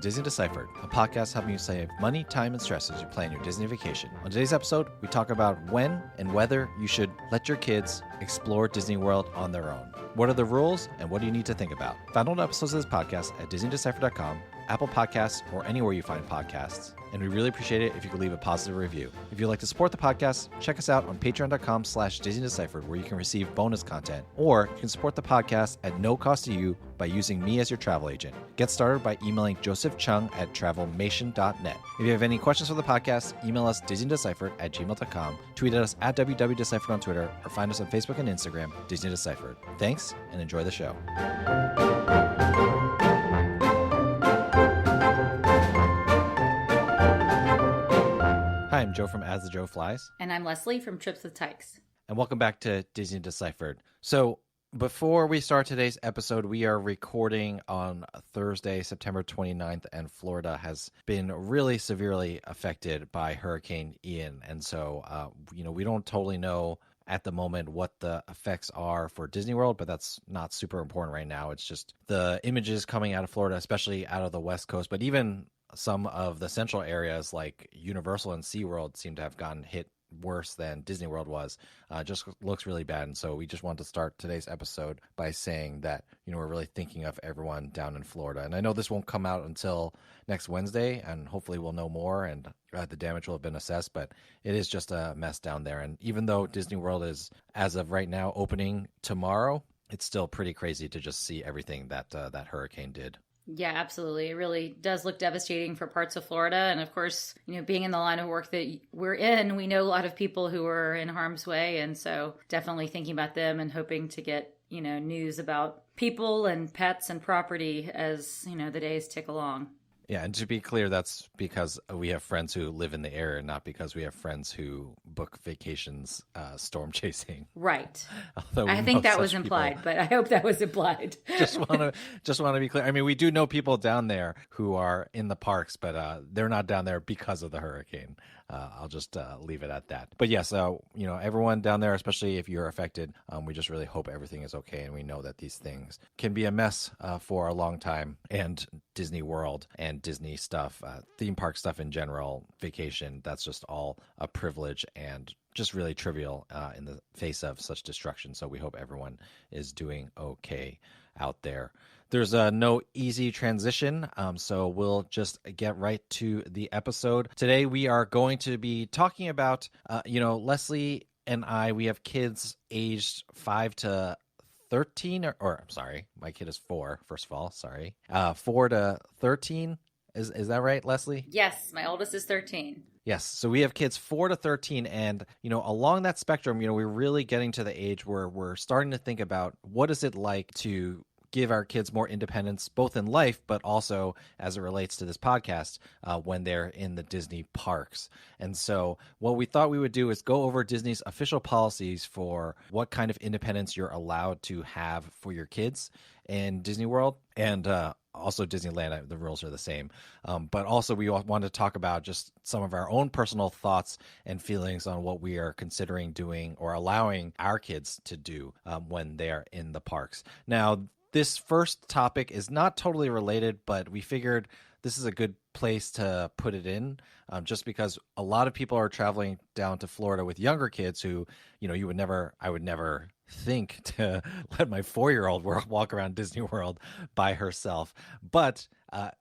Disney Deciphered, a podcast helping you save money, time, and stress as you plan your Disney vacation. On today's episode, we talk about when and whether you should let your kids explore Disney World on their own. What are the rules and what do you need to think about? Find all the episodes of this podcast at DisneyDeciphered.com, Apple Podcasts, or anywhere you find podcasts. And we really appreciate it if you could leave a positive review. If you'd like to support the podcast, check us out on patreon.com/DisneyDeciphered, where you can receive bonus content, or you can support the podcast at no cost to you by using me as your travel agent. Get started by emailing Joseph Chung at travelmation.net. If you have any questions for the podcast, email us DisneyDeciphered@gmail.com, tweet at us at WWDeciphered on Twitter, or find us on Facebook and Instagram, Disney Deciphered. Thanks, and enjoy the show. Hi, I'm Joe from As the Joe Flies. And I'm Leslie from Trips with Tykes. And welcome back to Disney Deciphered. So before we start today's episode, we are recording on Thursday, September 29th, and Florida has been really severely affected by Hurricane Ian. And so, we don't totally know at the moment what the effects are for Disney World, but that's not super important right now. It's just the images coming out of Florida, especially out of the West Coast, but even some of the central areas like Universal and SeaWorld seem to have gotten hit worse than Disney World was. Just looks really bad. And so we just want to start today's episode by saying that, we're really thinking of everyone down in Florida. And I know this won't come out until next Wednesday, and hopefully we'll know more and the damage will have been assessed, but it is just a mess down there. And even though Disney World is, as of right now, opening tomorrow, it's still pretty crazy to just see everything that that hurricane did. Yeah, absolutely. It really does look devastating for parts of Florida. And of course, being in the line of work that we're in, we know a lot of people who are in harm's way. And so definitely thinking about them and hoping to get, news about people and pets and property as, the days tick along. Yeah, and to be clear, that's because we have friends who live in the area, not because we have friends who book vacations storm chasing. Right. I think that was implied, but I hope that was implied. just want to be clear. I mean, we do know people down there who are in the parks, but they're not down there because of the hurricane. I'll just leave it at that. But yes, everyone down there, especially if you're affected, we just really hope everything is okay. And we know that these things can be a mess for a long time. And Disney World and Disney stuff, theme park stuff in general, vacation, that's just all a privilege and just really trivial in the face of such destruction. So we hope everyone is doing okay out there. There's no easy transition, so we'll just get right to the episode. Today we are going to be talking about, Leslie and I, we have kids aged 5 to 13, or I'm sorry, my kid is 4, first of all, sorry. 4 to 13, is that right, Leslie? Yes, my oldest is 13. Yes, so we have kids 4 to 13, and, along that spectrum, we're really getting to the age where we're starting to think about what is it like to give our kids more independence, both in life, but also as it relates to this podcast when they're in the Disney parks. And so what we thought we would do is go over Disney's official policies for what kind of independence you're allowed to have for your kids in Disney World and also Disneyland. The rules are the same. But also we want to talk about just some of our own personal thoughts and feelings on what we are considering doing or allowing our kids to do when they're in the parks. Now, this first topic is not totally related, but we figured this is a good place to put it in, just because a lot of people are traveling down to Florida with younger kids who, I would never think to let my 4-year-old walk around Disney World by herself. But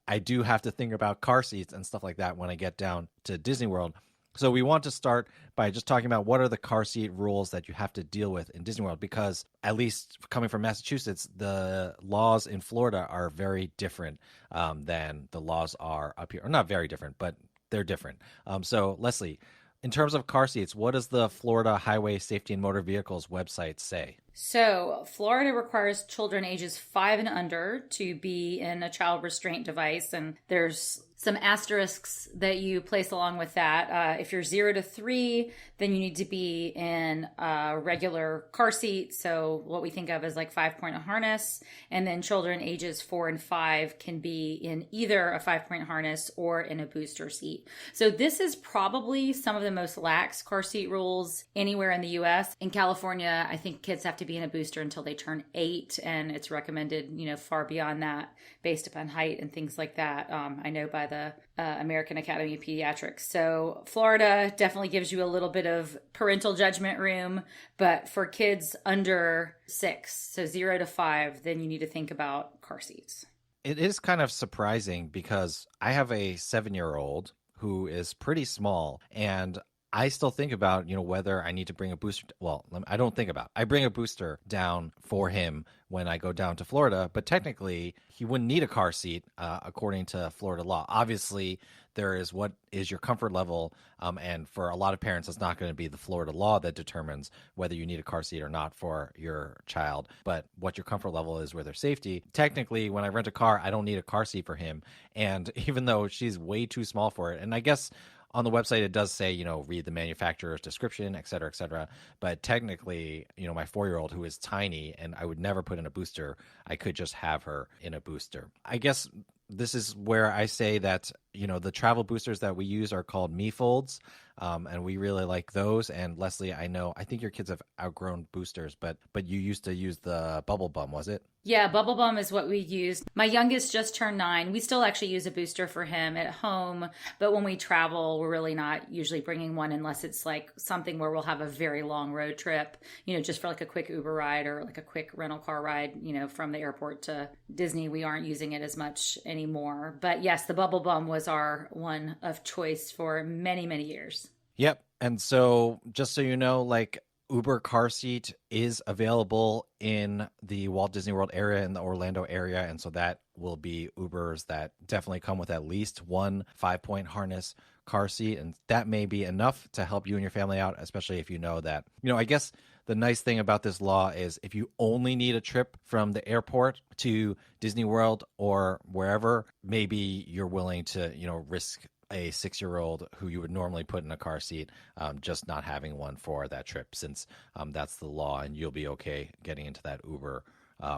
I do have to think about car seats and stuff like that when I get down to Disney World. So we want to start by just talking about what are the car seat rules that you have to deal with in Disney World, because at least coming from Massachusetts, the laws in Florida are very different than the laws are up here. Or not very different, but they're different. So Leslie, in terms of car seats, what does the Florida Highway Safety and Motor Vehicles website say? So Florida requires children ages 5 and under to be in a child restraint device. And there's some asterisks that you place along with that. If you're 0 to 3, then you need to be in a regular car seat. So what we think of as like 5-point harness. And then children ages 4 and 5 can be in either a 5-point harness or in a booster seat. So this is probably some of the most lax car seat rules anywhere in the U.S. In California, I think kids have to be in a booster until they turn 8, and it's recommended, far beyond that based upon height and things like that. I know by the American Academy of Pediatrics. So Florida definitely gives you a little bit of parental judgment room, but for kids under 6, so 0 to 5, then you need to think about car seats. It is kind of surprising because I have a 7-year-old who is pretty small, and I still think about, whether I need to bring a booster. Well, I don't think about. I bring a booster down for him when I go down to Florida, but technically he wouldn't need a car seat according to Florida law. Obviously, there is what is your comfort level, and for a lot of parents, it's not going to be the Florida law that determines whether you need a car seat or not for your child, but what your comfort level is with their safety. Technically, when I rent a car, I don't need a car seat for him, and even though she's way too small for it, and I guess on the website, it does say, read the manufacturer's description, et cetera, et cetera. But technically, my 4-year-old who is tiny and I would never put in a booster, I could just have her in a booster. I guess this is where I say that, the travel boosters that we use are called Me Folds, and we really like those. And Leslie, I think your kids have outgrown boosters, but you used to use the Bubble Bum, was it? Yeah, Bubble Bum is what we use. My youngest just turned 9. We still actually use a booster for him at home, but when we travel, we're really not usually bringing one unless it's like something where we'll have a very long road trip, just for like a quick Uber ride or like a quick rental car ride, from the airport to Disney. We aren't using it as much anymore. But yes, the Bubble Bum was our one of choice for many, many years. Yep. And so just so you know, like Uber car seat is available in the Walt Disney World area, in the Orlando area. And so that will be Ubers that definitely come with at least one 5-point harness car seat. And that may be enough to help you and your family out, especially if you know that, I guess the nice thing about this law is if you only need a trip from the airport to Disney World or wherever, maybe you're willing to, risk a 6-year-old who you would normally put in a car seat, just not having one for that trip, since that's the law and you'll be okay getting into that Uber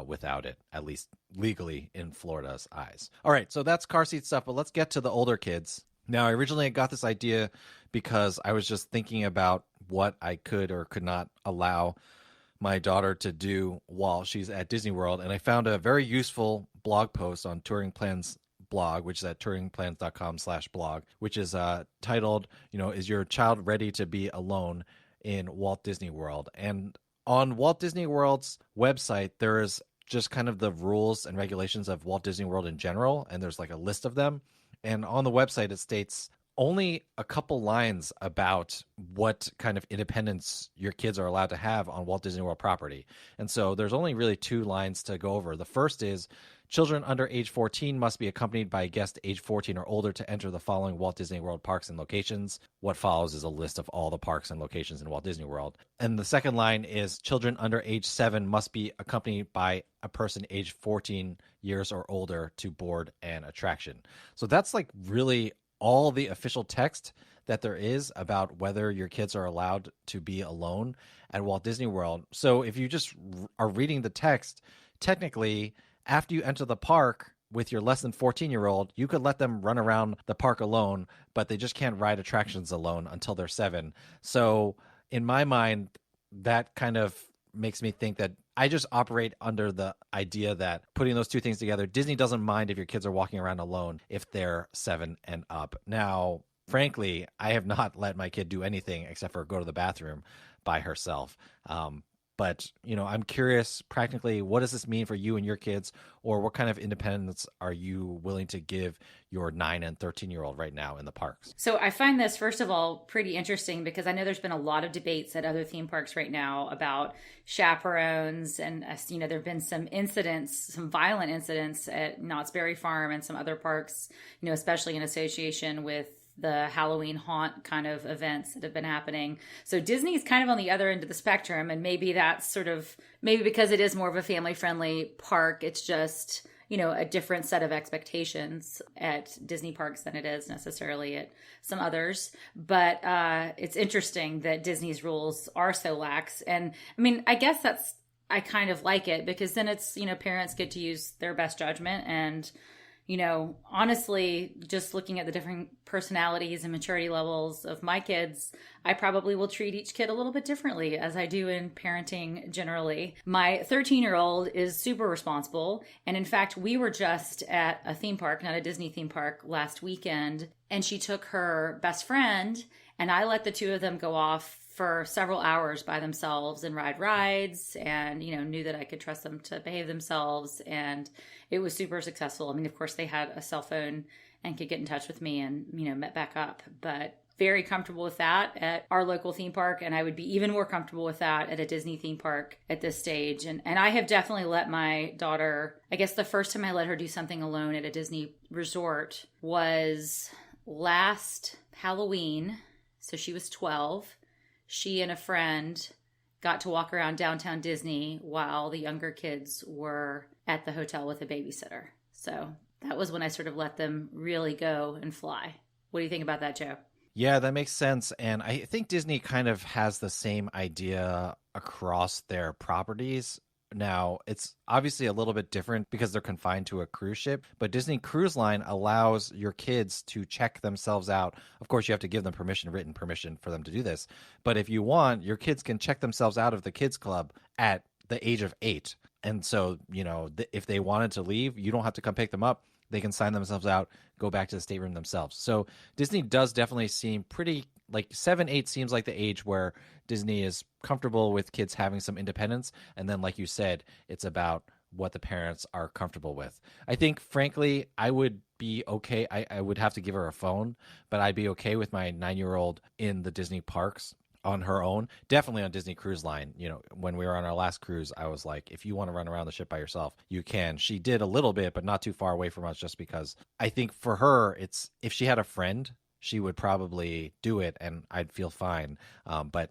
without it, at least legally in Florida's eyes. All right, so that's car seat stuff, but let's get to the older kids. Now, originally I got this idea because I was just thinking about what I could or could not allow my daughter to do while she's at Disney World, and I found a very useful blog post on Touring Plans blog, which is at touringplans.com/blog, which is titled, is your child ready to be alone in Walt Disney World? And on Walt Disney World's website, there is just kind of the rules and regulations of Walt Disney World in general, and there's like a list of them. And on the website, it states only a couple lines about what kind of independence your kids are allowed to have on Walt Disney World property. And so there's only really 2 lines to go over. The first is children under age 14 must be accompanied by a guest age 14 or older to enter the following Walt Disney World parks and locations. What follows is a list of all the parks and locations in Walt Disney World. And the second line is children under age 7 must be accompanied by a person age 14 years or older to board an attraction. So that's like really all the official text that there is about whether your kids are allowed to be alone at Walt Disney World. So if you just are reading the text, technically, after you enter the park with your less than 14-year-old, you could let them run around the park alone, but they just can't ride attractions alone until they're 7. So in my mind, that kind of makes me think that I just operate under the idea that putting those two things together, Disney doesn't mind if your kids are walking around alone if they're 7 and up. Now, frankly, I have not let my kid do anything except for go to the bathroom by herself. But, I'm curious, practically, what does this mean for you and your kids, or what kind of independence are you willing to give your 9 and 13-year-old right now in the parks? So I find this, first of all, pretty interesting because I know there's been a lot of debates at other theme parks right now about chaperones. And, there have been some incidents, some violent incidents at Knott's Berry Farm and some other parks, especially in association with the Halloween haunt kind of events that have been happening. So Disney's kind of on the other end of the spectrum, and maybe that's maybe because it is more of a family-friendly park, it's just, a different set of expectations at Disney parks than it is necessarily at some others. But it's interesting that Disney's rules are so lax. And I guess I kind of like it because then it's, parents get to use their best judgment and Honestly, just looking at the different personalities and maturity levels of my kids, I probably will treat each kid a little bit differently as I do in parenting generally. My 13-year-old is super responsible. And in fact, we were just at a theme park, not a Disney theme park, last weekend. And she took her best friend, and I let the two of them go off for several hours by themselves and ride rides, and knew that I could trust them to behave themselves, and it was super successful. I mean, of course they had a cell phone and could get in touch with me and met back up, but very comfortable with that at our local theme park, and I would be even more comfortable with that at a Disney theme park at this stage. And I have definitely let my daughter, I guess the first time I let her do something alone at a Disney resort was last Halloween. So she was 12. She and a friend got to walk around downtown Disney while the younger kids were at the hotel with a babysitter. So that was when I sort of let them really go and fly. What do you think about that, Joe? Yeah, that makes sense. And I think Disney kind of has the same idea across their properties. Now, it's obviously a little bit different because they're confined to a cruise ship, but Disney Cruise Line allows your kids to check themselves out. Of course, you have to give them permission, written permission for them to do this. But if you want, your kids can check themselves out of the kids club at the age of 8. And so, if they wanted to leave, you don't have to come pick them up. They can sign themselves out, go back to the stateroom themselves. So Disney does definitely seem pretty, like 7, 8 seems like the age where Disney is comfortable with kids having some independence. And then, like you said, it's about what the parents are comfortable with. I think, frankly, I would be okay. I would have to give her a phone, but I'd be okay with my 9-year-old in the Disney parks on her own. Definitely on Disney Cruise Line. When we were on our last cruise, I was like, if you want to run around the ship by yourself, you can. She did a little bit, but not too far away from us, just because I think for her, it's, if she had a friend, she would probably do it and I'd feel fine. But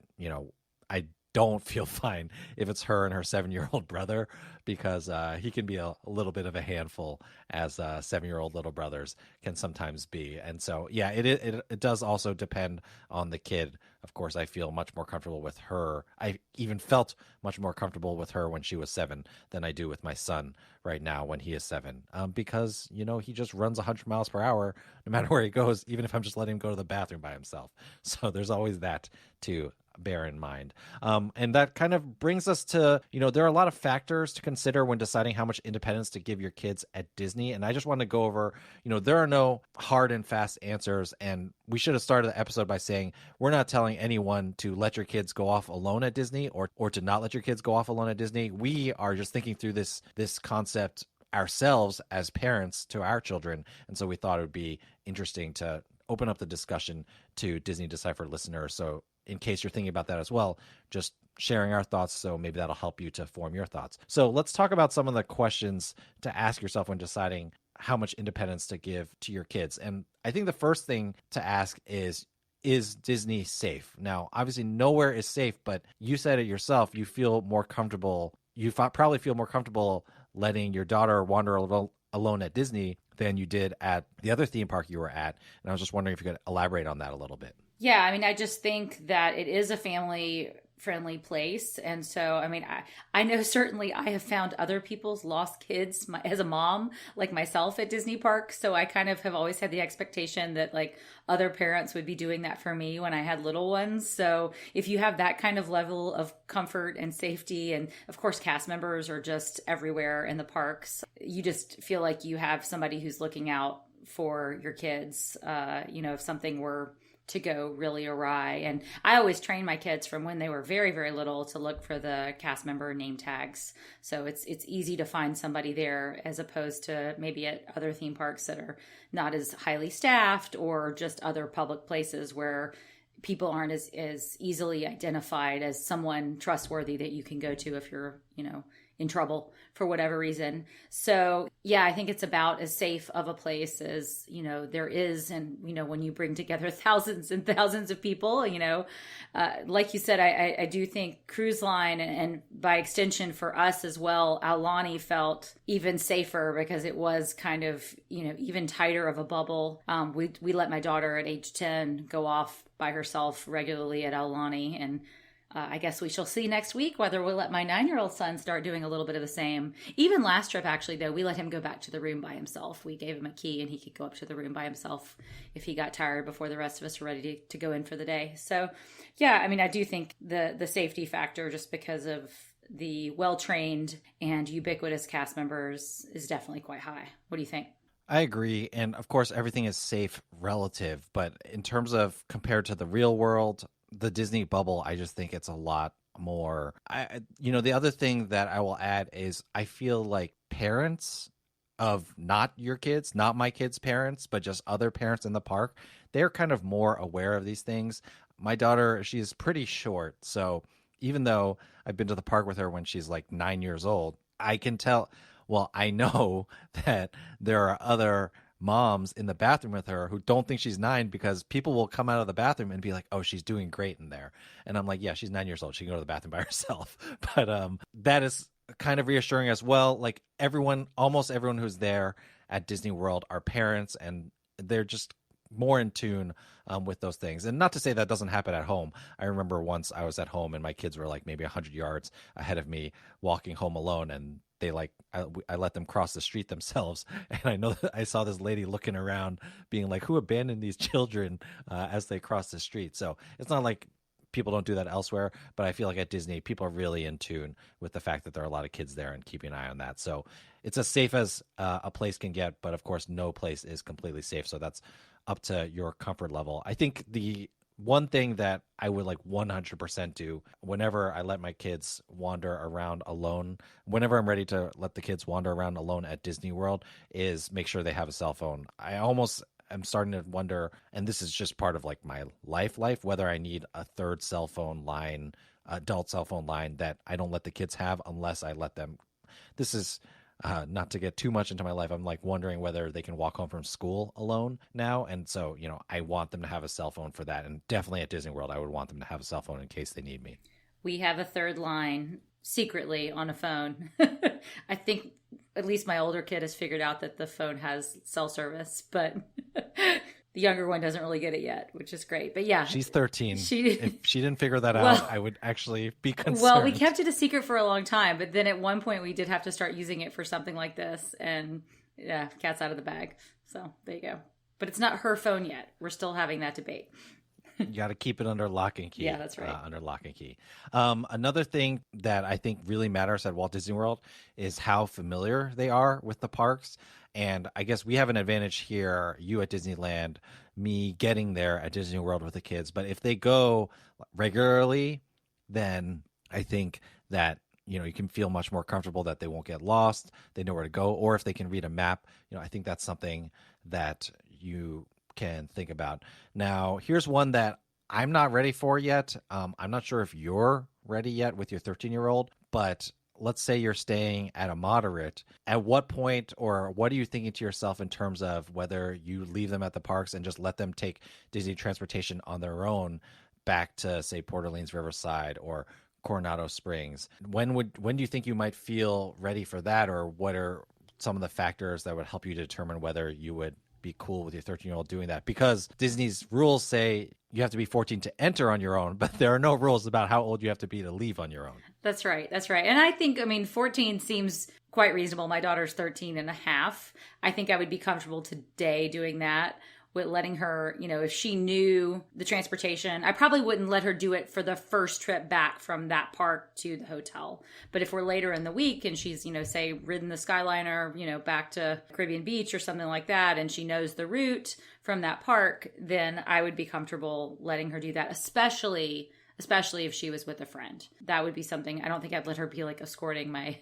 I don't feel fine if it's her and her 7-year-old brother, because he can be a little bit of a handful, as 7-year-old little brothers can sometimes be. And so, yeah, it does also depend on the kid. Of course, I feel much more comfortable with her. I even felt much more comfortable with her when she was 7 than I do with my son right now when he is 7, because, he just runs 100 miles per hour no matter where he goes, even if I'm just letting him go to the bathroom by himself. So there's always that to bear in mind. And that kind of brings us to, there are a lot of factors to consider when deciding how much independence to give your kids at Disney. And I just want to go over, there are no hard and fast answers. And we should have started the episode by saying, we're not telling anyone to let your kids go off alone at Disney or to not let your kids go off alone at Disney. We are just thinking through this concept ourselves as parents to our children. And so we thought it would be interesting to open up the discussion to Disney Deciphered listeners. So in case you're thinking about that as well, just sharing our thoughts, so maybe that'll help you to form your thoughts. So let's talk about some of the questions to ask yourself when deciding how much independence to give to your kids. And I think the first thing to ask is Disney safe? Now, obviously nowhere is safe, but you said it yourself, you feel more comfortable, probably feel more comfortable letting your daughter wander alone at Disney than you did at the other theme park you were at. And I was just wondering if you could elaborate on that a little bit. Yeah, I mean, I just think that it is a family friendly place. And so, I mean, I know certainly I have found other people's lost kids as a mom, like myself at Disney parks. So I kind of have always had the expectation that like other parents would be doing that for me when I had little ones. So if you have that kind of level of comfort and safety, and of course, cast members are just everywhere in the parks, you just feel like you have somebody who's looking out for your kids, if something were to go really awry. And I always train my kids from when they were very, very little to look for the cast member name tags. So it's easy to find somebody there, as opposed to maybe at other theme parks that are not as highly staffed, or just other public places where people aren't as easily identified as someone trustworthy that you can go to if you're, in trouble for whatever reason. So yeah, I think it's about as safe of a place as, there is. And, when you bring together thousands and thousands of people, like you said, I do think Cruise Line, and by extension for us as well, Aulani felt even safer because it was kind of, even tighter of a bubble. We let my daughter at age 10 go off by herself regularly at Aulani, and I guess we shall see next week whether we'll let my 9-year-old son start doing a little bit of the same. Even last trip, actually, though, we let him go back to the room by himself. We gave him a key and he could go up to the room by himself if he got tired before the rest of us were ready to go in for the day. So, yeah, I mean, I do think the safety factor, just because of the well-trained and ubiquitous cast members, is definitely quite high. What do you think? I agree. And of course, everything is safe relative. But in terms of compared to the real world, the Disney bubble, I just think it's a lot more. The other thing that I will add is I feel like parents of not your kids, not my kids' parents, but just other parents in the park, they're kind of more aware of these things. My daughter, she's pretty short. So even though I've been to the park with her when she's like 9 years old, I can tell. Well, I know that there are other moms in the bathroom with her who don't think she's 9 because people will come out of the bathroom and be like, "Oh, she's doing great in there." And I'm like, "Yeah, she's 9 years old. She can go to the bathroom by herself." But that is kind of reassuring as well. Like almost everyone who's there at Disney World are parents, and they're just more in tune with those things. And not to say that doesn't happen at home. I remember once I was at home and my kids were like maybe 100 yards ahead of me walking home alone, and they I let them cross the street themselves. And I know that I saw this lady looking around being like, who abandoned these children as they cross the street? So it's not like people don't do that elsewhere, but I feel like at Disney, people are really in tune with the fact that there are a lot of kids there and keeping an eye on that. So it's as safe as a place can get, but of course, no place is completely safe. So that's up to your comfort level. I think the one thing that I would like 100% do whenever I let my kids wander around alone, whenever I'm ready to let the kids wander around alone at Disney World, is make sure they have a cell phone. I almost am starting to wonder, and this is just part of like my life, whether I need a third cell phone line, adult cell phone line that I don't let the kids have unless I let them. This is not to get too much into my life. I'm like wondering whether they can walk home from school alone now. And so, I want them to have a cell phone for that. And definitely at Disney World, I would want them to have a cell phone in case they need me. We have a third line secretly on a phone. I think at least my older kid has figured out that the phone has cell service, but the younger one doesn't really get it yet, which is great. But yeah, she's 13. If she didn't figure that out, I would actually be concerned. Well, we kept it a secret for a long time, but then at one point we did have to start using it for something like this, and yeah, cat's out of the bag. So there you go. But it's not her phone yet. We're still having that debate. You got to keep it under lock and key. Yeah, that's right. Under lock and key. Another thing that I think really matters at Walt Disney World is how familiar they are with the parks. And I guess we have an advantage here, you at Disneyland, me getting there at Disney World with the kids. But if they go regularly, then I think that, you can feel much more comfortable that they won't get lost. They know where to go. Or if they can read a map, I think that's something that you can think about. Now, here's one that I'm not ready for yet. I'm not sure if you're ready yet with your 13-year-old, but let's say you're staying at a moderate. At what point, or what are you thinking to yourself in terms of whether you leave them at the parks and just let them take Disney transportation on their own back to, say, Port Orleans Riverside or Coronado Springs? When do you think you might feel ready for that, or what are some of the factors that would help you determine whether you would be cool with your 13-year-old doing that? Because Disney's rules say you have to be 14 to enter on your own, but there are no rules about how old you have to be to leave on your own. That's right. And I think, 14 seems quite reasonable. My daughter's 13 and a half. I think I would be comfortable today doing that, with letting her, if she knew the transportation. I probably wouldn't let her do it for the first trip back from that park to the hotel. But if we're later in the week and she's, say, ridden the Skyliner, back to Caribbean Beach or something like that, and she knows the route from that park, then I would be comfortable letting her do that, especially if she was with a friend. That would be something. I don't think I'd let her be like escorting my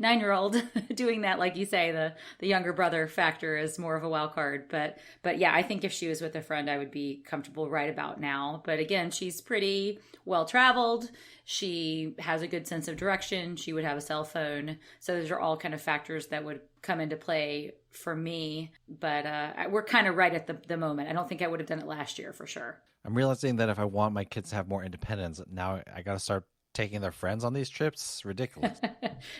9-year-old doing that. Like you say, the younger brother factor is more of a wild card. But yeah, I think if she was with a friend, I would be comfortable right about now. But again, she's pretty well traveled. She has a good sense of direction. She would have a cell phone. So those are all kind of factors that would come into play for me. But we're kind of right at the moment. I don't think I would have done it last year for sure. I'm realizing that if I want my kids to have more independence, now I got to start taking their friends on these trips. It's ridiculous.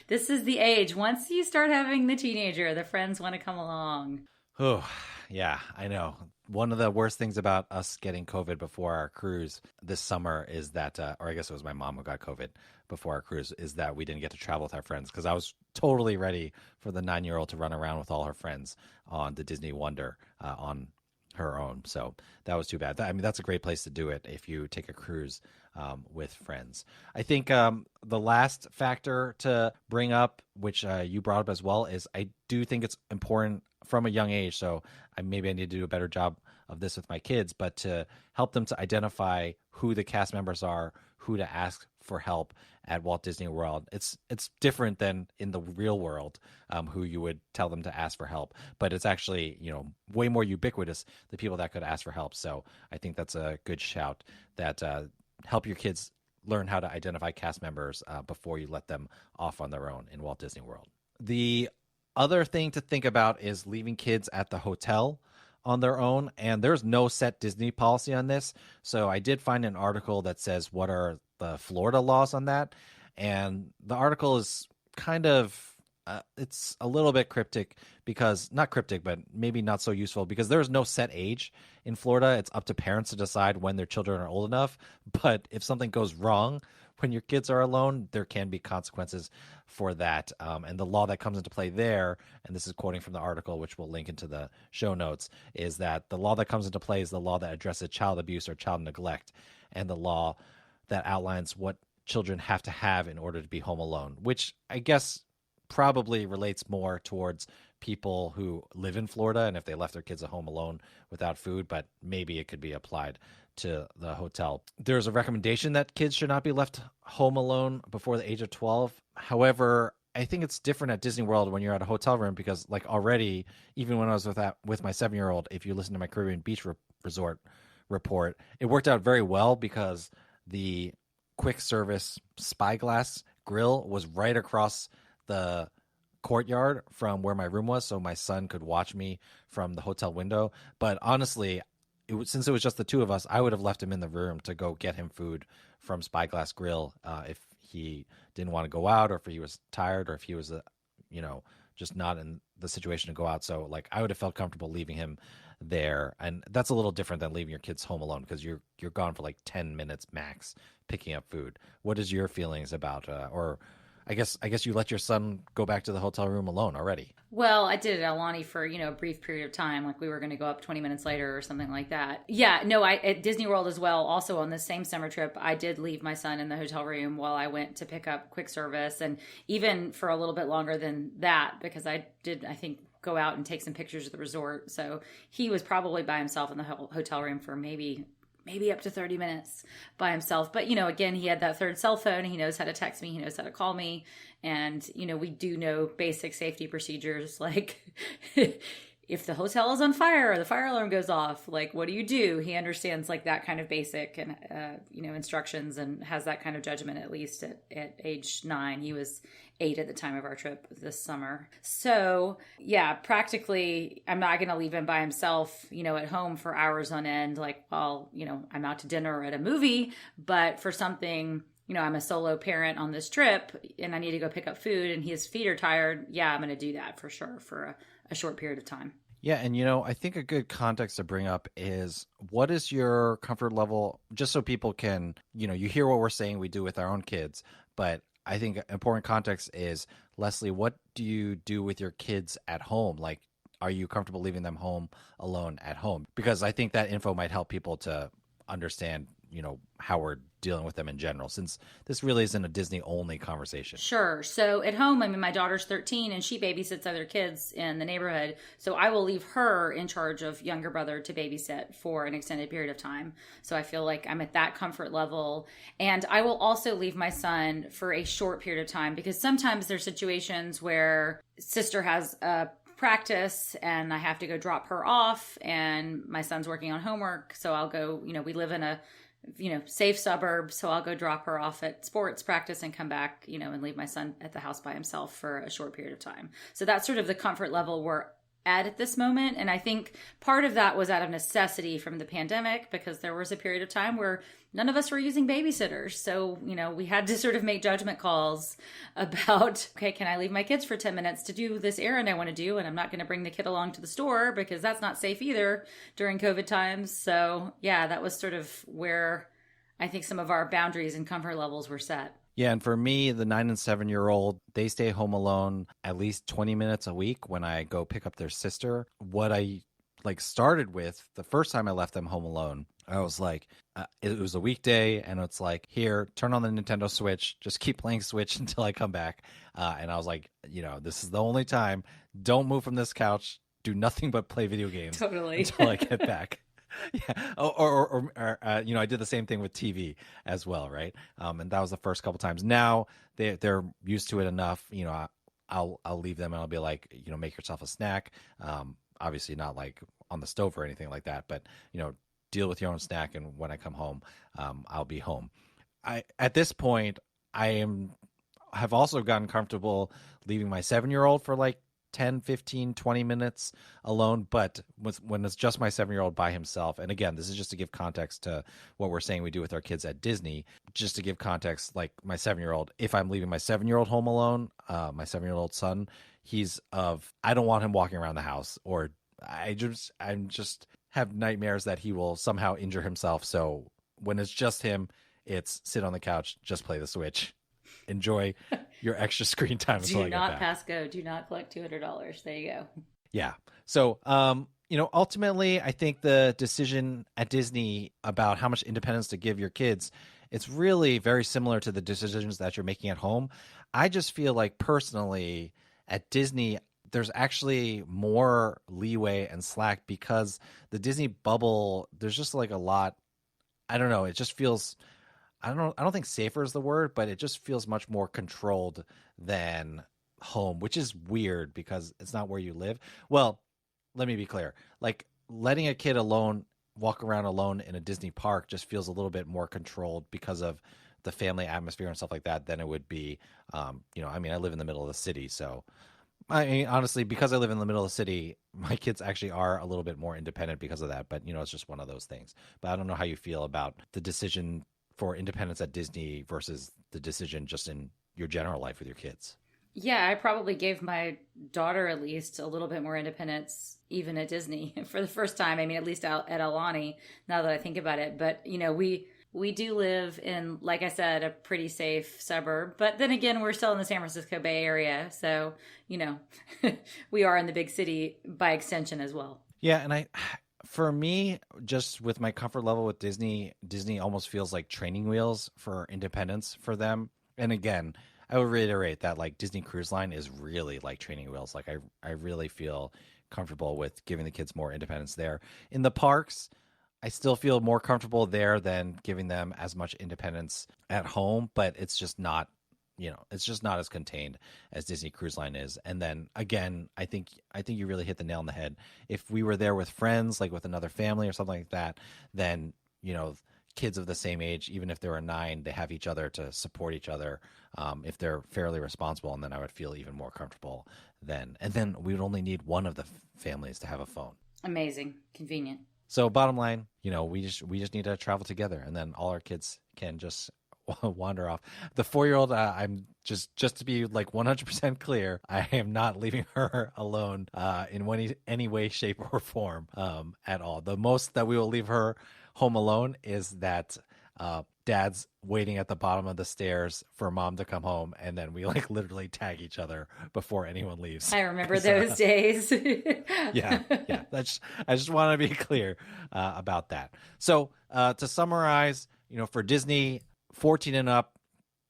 This is the age. Once you start having the teenager, the friends want to come along. Oh, yeah, I know. One of the worst things about us getting COVID before our cruise this summer is that, or I guess it was my mom who got COVID before our cruise, is that we didn't get to travel with our friends because I was totally ready for the 9-year old to run around with all her friends on the Disney Wonder on her own. So that was too bad. I mean, that's a great place to do it if you take a cruise with friends. I think the last factor to bring up, which you brought up as well, is I do think it's important from a young age. So maybe I need to do a better job of this with my kids, but to help them to identify who the cast members are, who to ask for help at Walt Disney World. It's different than in the real world, who you would tell them to ask for help, but it's actually way more ubiquitous, the people that could ask for help. So I think that's a good shout, that help your kids learn how to identify cast members before you let them off on their own in Walt Disney World. The other thing to think about is leaving kids at the hotel on their own, and there's no set Disney policy on this. So I did find an article that says what are the Florida laws on that, and the article is kind of it's a little bit cryptic, because not cryptic, but maybe not so useful, because there's no set age in Florida. It's up to parents to decide when their children are old enough. But if something goes wrong when your kids are alone, there can be consequences for that. And the law that comes into play there, and this is quoting from the article, which we'll link into the show notes, is that the law that comes into play is the law that addresses child abuse or child neglect, and the law that outlines what children have to have in order to be home alone, which I guess probably relates more towards people who live in Florida and if they left their kids at home alone without food, but maybe it could be applied to the hotel. There's a recommendation that kids should not be left home alone before the age of 12. However, I think it's different at Disney World when you're at a hotel room, because like already, even when I was with my 7-year-old, if you listen to my Caribbean Beach Resort report, it worked out very well because the quick service Spyglass grill was right across the courtyard from where my room was, so my son could watch me from the hotel window. But honestly, since it was just the two of us, I would have left him in the room to go get him food from Spyglass Grill if he didn't want to go out, or if he was tired, or if he was just not in the situation to go out. So like I would have felt comfortable leaving him there, and that's a little different than leaving your kids home alone, because you're gone for like 10 minutes max picking up food. What is your feelings about or I guess you let your son go back to the hotel room alone already. Well, I did it at Alani for, a brief period of time. Like we were going to go up 20 minutes later or something like that. Yeah, no, at Disney World as well, also on this same summer trip, I did leave my son in the hotel room while I went to pick up quick service, and even for a little bit longer than that, because I think, go out and take some pictures of the resort. So he was probably by himself in the hotel room for maybe up to 30 minutes by himself. But, again, he had that third cell phone. He knows how to text me. He knows how to call me. And, we do know basic safety procedures. Like if the hotel is on fire or the fire alarm goes off, like, what do you do? He understands like that kind of basic and, instructions, and has that kind of judgment, at least at age 9. He was 8 at the time of our trip this summer. So yeah, practically I'm not going to leave him by himself, at home for hours on end, like while, I'm out to dinner or at a movie. But for something, I'm a solo parent on this trip and I need to go pick up food and his feet are tired. Yeah, I'm going to do that for sure for a short period of time. Yeah, and I think a good context to bring up is, what is your comfort level, just so people can, you hear what we're saying we do with our own kids, but I think important context is, Leslie, what do you do with your kids at home? Like, are you comfortable leaving them home alone at home? Because I think that info might help people to understand, how we're dealing with them in general, since this really isn't a Disney only conversation. Sure. So at home, my daughter's 13 and she babysits other kids in the neighborhood. So I will leave her in charge of younger brother to babysit for an extended period of time. So I feel like I'm at that comfort level. And I will also leave my son for a short period of time, because sometimes there's situations where sister has a practice and I have to go drop her off, and my son's working on homework. So I'll go, we live in a safe suburb. So I'll go drop her off at sports practice and come back, and leave my son at the house by himself for a short period of time. So that's sort of the comfort level where at this moment. And I think part of that was out of necessity from the pandemic, because there was a period of time where none of us were using babysitters. So, we had to sort of make judgment calls about, okay, can I leave my kids for 10 minutes to do this errand I want to do? And I'm not going to bring the kid along to the store because that's not safe either during COVID times. So, yeah, that was sort of where I think some of our boundaries and comfort levels were set. Yeah, and for me, the 9 and 7-year-old, they stay home alone at least 20 minutes a week when I go pick up their sister. What I started with the first time I left them home alone, I was like, it was a weekday, and it's like, here, turn on the Nintendo Switch, just keep playing Switch until I come back. And I was like, this is the only time. Don't move from this couch. Do nothing but play video games Totally. until I get back. Yeah. Or I did the same thing with TV as well, right? And that was the first couple times. Now they're used to it enough. I'll leave them and I'll be like, make yourself a snack. Obviously not like on the stove or anything like that, but deal with your own snack. And when I come home, I'll be home. At this point, have also gotten comfortable leaving my 7-year-old for like 10, 15, 20 minutes alone. But when it's just my 7-year-old by himself, and again, this is just to give context to what we're saying we do with our kids at Disney, just to give context, like my 7-year-old, if I'm leaving my 7-year-old home alone, my 7-year-old son, I don't want him walking around the house, or I'm just have nightmares that he will somehow injure himself. So when it's just him, it's sit on the couch, just play the Switch. Enjoy your extra screen time until I get back. Do not pass go. Do not collect $200. There you go. Yeah. So, ultimately, I think the decision at Disney about how much independence to give your kids, it's really very similar to the decisions that you're making at home. I just feel like personally at Disney, there's actually more leeway and slack because the Disney bubble, there's just like a lot. I don't know. It just feels, I don't think safer is the word, but it just feels much more controlled than home, which is weird because it's not where you live. Well, let me be clear. Like letting a kid alone walk around alone in a Disney park just feels a little bit more controlled because of the family atmosphere and stuff like that than it would be. I live in the middle of the city, so honestly, because I live in the middle of the city, my kids actually are a little bit more independent because of that. But it's just one of those things. But I don't know how you feel about the decision for independence at Disney versus the decision just in your general life with your kids. Yeah, I probably gave my daughter at least a little bit more independence even at Disney for the first time. I mean, at least out at Alani, now that I think about it. But, we do live in, like I said, a pretty safe suburb. But then again, we're still in the San Francisco Bay Area. So, we are in the big city by extension as well. Yeah, and for me, just with my comfort level with Disney almost feels like training wheels for independence for them. And again, I will reiterate that like Disney Cruise Line is really like training wheels. Like I really feel comfortable with giving the kids more independence there. In the parks, I still feel more comfortable there than giving them as much independence at home, but it's just not, it's just not as contained as Disney Cruise Line is. And then again, I think you really hit the nail on the head. If we were there with friends, like with another family or something like that, then, kids of the same age, even if they were 9, they have each other to support each other if they're fairly responsible. And then I would feel even more comfortable then. And then we would only need one of the families to have a phone. Amazing. Convenient. So bottom line, we just need to travel together, and then all our kids can just wander off. The 4-year-old, I'm just to be like 100% clear, I am not leaving her alone in any way, shape, or form at all. The most that we will leave her home alone is that dad's waiting at the bottom of the stairs for mom to come home, and then we like literally tag each other before anyone leaves. I remember those days. yeah I just want to be clear about that. So to summarize, for Disney 14 and up,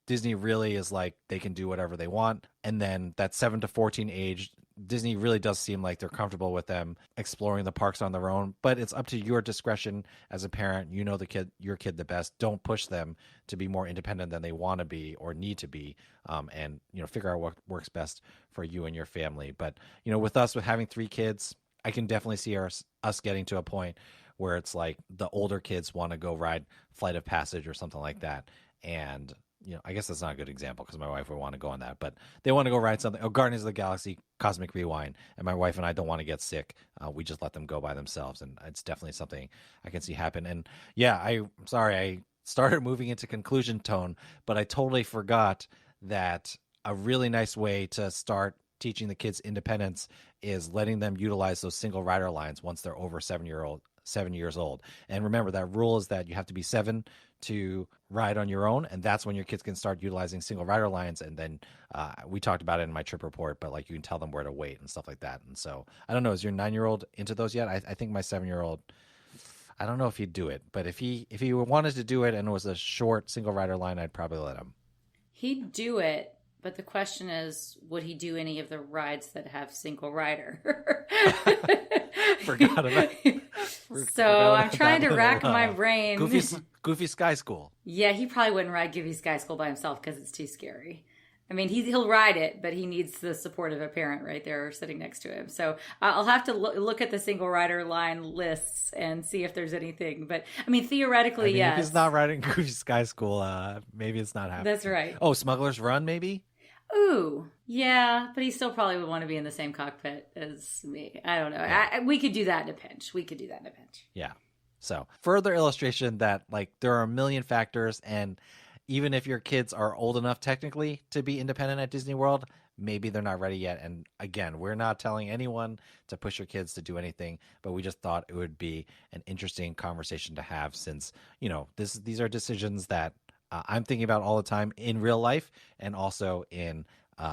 Disney really is like they can do whatever they want. And then that 7 to 14 age, Disney really does seem like they're comfortable with them exploring the parks on their own, but it's up to your discretion as a parent. Your kid the best. Don't push them to be more independent than they want to be or need to be, and figure out what works best for you and your family. But with having 3 kids, I can definitely see us getting to a point where it's like the older kids want to go ride Flight of Passage or something like that, and I guess that's not a good example because my wife would want to go on that, but they want to go ride something. Oh, Guardians of the Galaxy Cosmic Rewind, and my wife and I don't want to get sick. We just let them go by themselves, and it's definitely something I can see happen. And yeah, I'm sorry I started moving into conclusion tone, but I totally forgot that a really nice way to start teaching the kids independence is letting them utilize those single rider lines once they're over 7 years old. And remember, that rule is that you have to be 7 to ride on your own, and that's when your kids can start utilizing single rider lines. And then we talked about it in my trip report, but like you can tell them where to wait and stuff like that. And so I don't know, is your 9-year-old into those yet? I think my 7-year-old, I don't know if he'd do it, but if he wanted to do it and it was a short single rider line, I'd probably let him. He'd do it, but the question is, would he do any of the rides that have single rider? Forgot about So I'm trying to rack my brain. Goofy Sky School. Yeah, he probably wouldn't ride Goofy Sky School by himself because it's too scary. I mean, he'll ride it, but he needs the support of a parent right there sitting next to him. So I'll have to look at the single rider line lists and see if there's anything. But I mean, theoretically, yes. If he's not riding Goofy Sky School, maybe it's not happening. That's right. Oh, Smuggler's Run, maybe? Ooh, yeah, but he still probably would want to be in the same cockpit as me. I don't know. Yeah. We could do that in a pinch. Yeah. So further illustration that like there are a million factors, and even if your kids are old enough technically to be independent at Disney World, maybe they're not ready yet. And again, we're not telling anyone to push your kids to do anything, but we just thought it would be an interesting conversation to have since, these are decisions that I'm thinking about all the time in real life and also in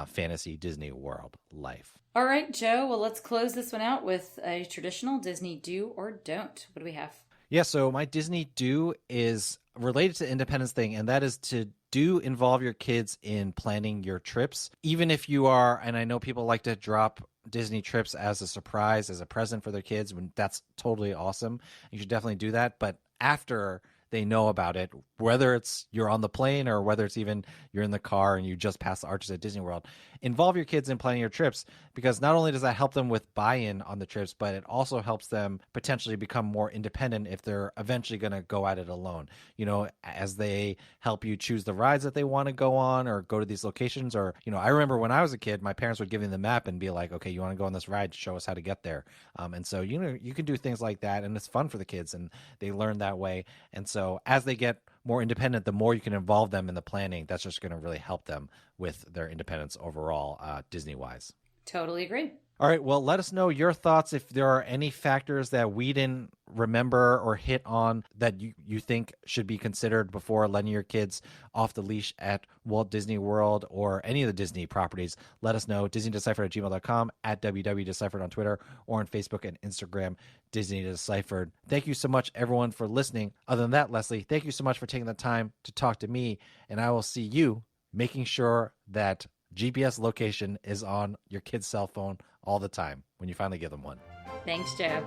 fantasy Disney World life. All right, Joe. Well, let's close this one out with a traditional Disney do or don't. What do we have? Yeah, so my Disney do is related to the independence thing, and that is to do involve your kids in planning your trips. Even if you are, and I know people like to drop Disney trips as a surprise, as a present for their kids, when that's totally awesome. You should definitely do that. But after they know about it, whether it's you're on the plane or whether it's even you're in the car and you just pass the arches at Disney World, involve your kids in planning your trips, because not only does that help them with buy-in on the trips, but it also helps them potentially become more independent if they're eventually going to go at it alone. As they help you choose the rides that they want to go on or go to these locations. Or, I remember when I was a kid, my parents would give me the map and be like, okay, you want to go on this ride? Show us how to get there. And so, you can do things like that, and it's fun for the kids and they learn that way. And so as they get more independent, the more you can involve them in the planning, that's just going to really help them with their independence overall, Disney-wise. Totally agree. All right, well, let us know your thoughts if there are any factors that we didn't remember or hit on that you think should be considered before letting your kids off the leash at Walt Disney World or any of the Disney properties. Let us know. DisneyDeciphered@gmail.com, at WWDeciphered on Twitter, or on Facebook and Instagram, Disney Deciphered. Thank you so much, everyone, for listening. Other than that, Leslie, thank you so much for taking the time to talk to me, and I will see you making sure that GPS location is on your kid's cell phone all the time when you finally give them one. Thanks, Joe.